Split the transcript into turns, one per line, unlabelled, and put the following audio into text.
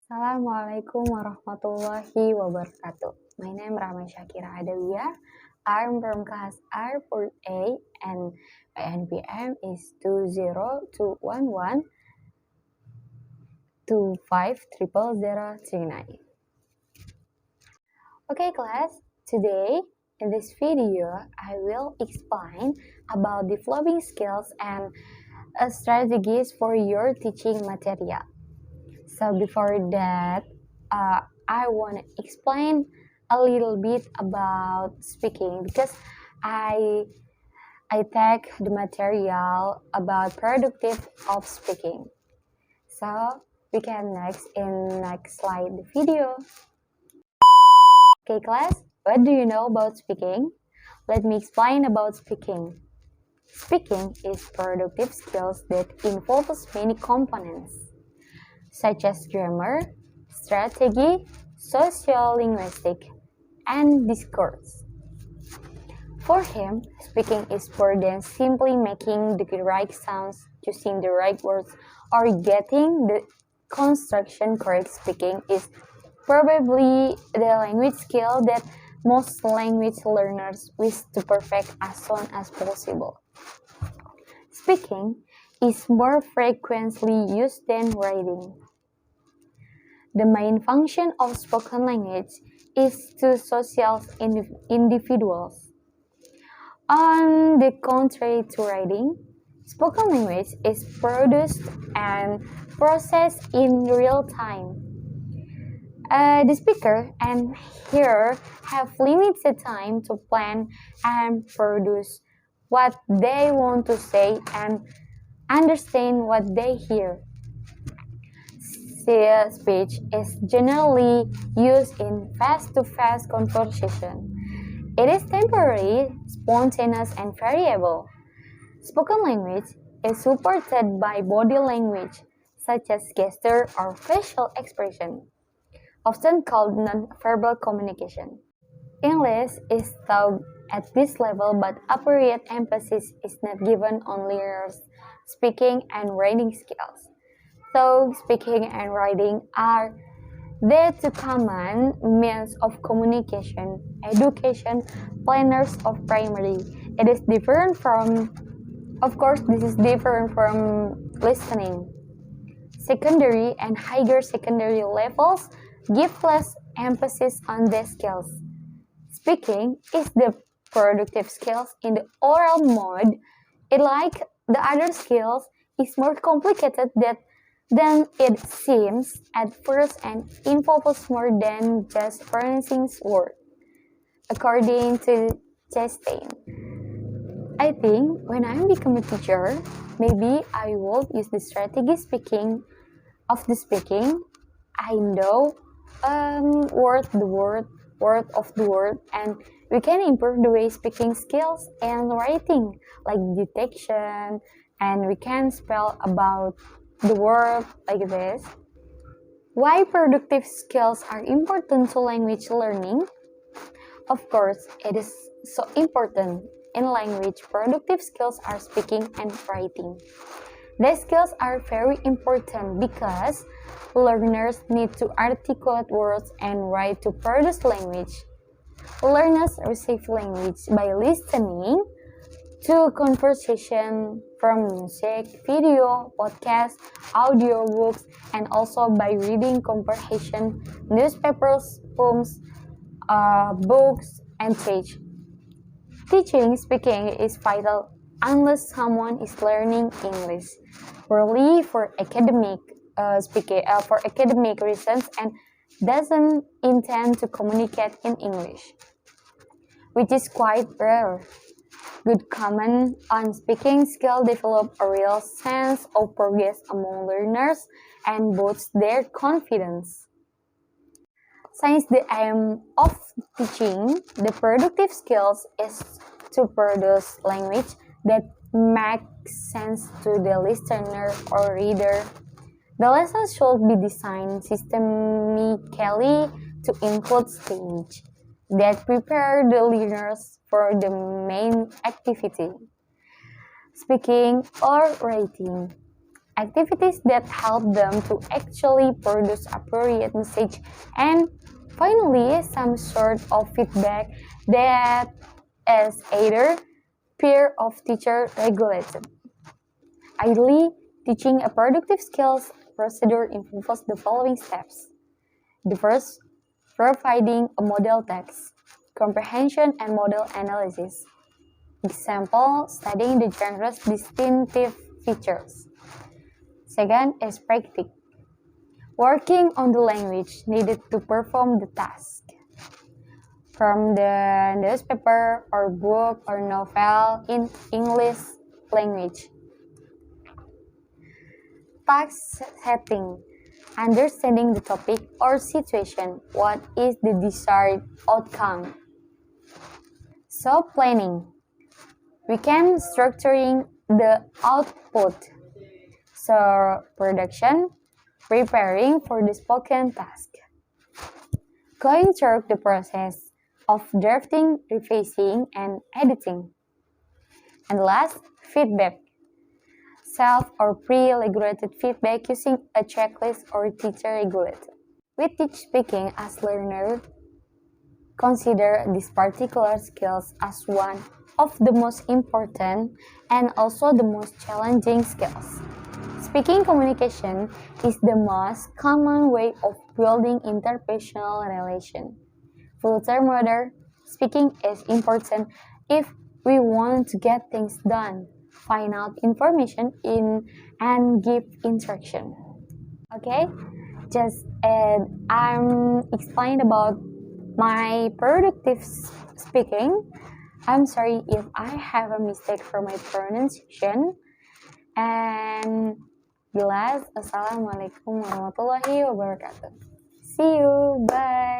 Assalamu'alaikum warahmatullahi wabarakatuh. My name is Rahma Syakira adawiyah. I'm from class R4A and my NPM is 20211250039. Okay class, today in this video I will explain about developing skills and strategies for your teaching material. So before that, I want to explain a little bit about speaking because I take the material about productive of speaking. So we can next slide the video. Okay class, what do you know about speaking? Let me explain about speaking. Speaking is productive skills that involves many components, such as grammar, strategy, sociolinguistic, and discourse. For him, speaking is more than simply making the right sounds, choosing the right words, or getting the construction correct. Speaking is probably the language skill that most language learners wish to perfect as soon as possible. Speaking is more frequently used than writing. The main function of spoken language is to social individuals. On the contrary to writing, spoken language is produced and processed in real time. The speaker and hearer have limited time to plan and produce what they want to say and understand what they hear. Speech is generally used in face-to-face conversation. It is temporary, spontaneous, and variable. Spoken language is supported by body language, such as gesture or facial expression, often called non-verbal communication. English is taught at this level, but appropriate emphasis is not given on learners' speaking and writing skills. So, speaking and writing are the two common means of communication, education, planners of primary. It is different from, of course, this is different from listening. Secondary and higher secondary levels give less emphasis on these skills. Speaking is the productive skills in the oral mode. It, like the other skills, is more complicated than it seems at first and involves more than just pronouncing words. According to Chastain, I think when I become a teacher, maybe I will use the strategy speaking of the speaking. I know word of the word, and we can improve the way speaking skills and writing, like detection, and we can spell about the word like this. Why productive skills are important to language learning? Of course, it is so important. In language, productive skills are speaking and writing. These skills are very important because learners need to articulate words and write to produce language. Learners receive language by listening to conversation from music, video, podcasts, audiobooks, and also by reading comprehension, newspapers, poems, books, and teach. Teaching speaking is vital unless someone is learning English purely for academic reasons and doesn't intend to communicate in English, which is quite rare. Good comment on speaking skill develop a real sense of progress among learners and boosts their confidence. Since the aim of teaching the productive skills is to produce language that makes sense to the listener or reader, the lesson should be designed systemically to include stages that prepare the learners for the main activity, speaking or writing. activities that help them to actually produce appropriate message, and finally, some sort of feedback that is either peer or teacher regulated. Ideally, teaching a productive skills procedure involves the following steps. The first, providing a model text, comprehension and model analysis. Example, studying the genre's distinctive features. Second is practice, working on the language needed to perform the task. From the newspaper or book or novel in English language. Task setting, understanding the topic or situation, what is the desired outcome. So planning, we can structuring the output. So production, preparing for the spoken task. Going through the process of drafting, revising, and editing. And last, feedback. Self or pre-regulated feedback using a checklist or teacher-regulated. We teach speaking as learner. Consider these particular skills as one of the most important and also the most challenging skills. Speaking communication is the most common way of building interpersonal relation. Furthermore, speaking is important if we want to get things done, find out information and give instruction. Okay, just I'm explained about my productive speaking. I'm sorry if I have a mistake for my pronunciation. And jelas, Assalamualaikum warahmatullahi wabarakatuh. See you, bye.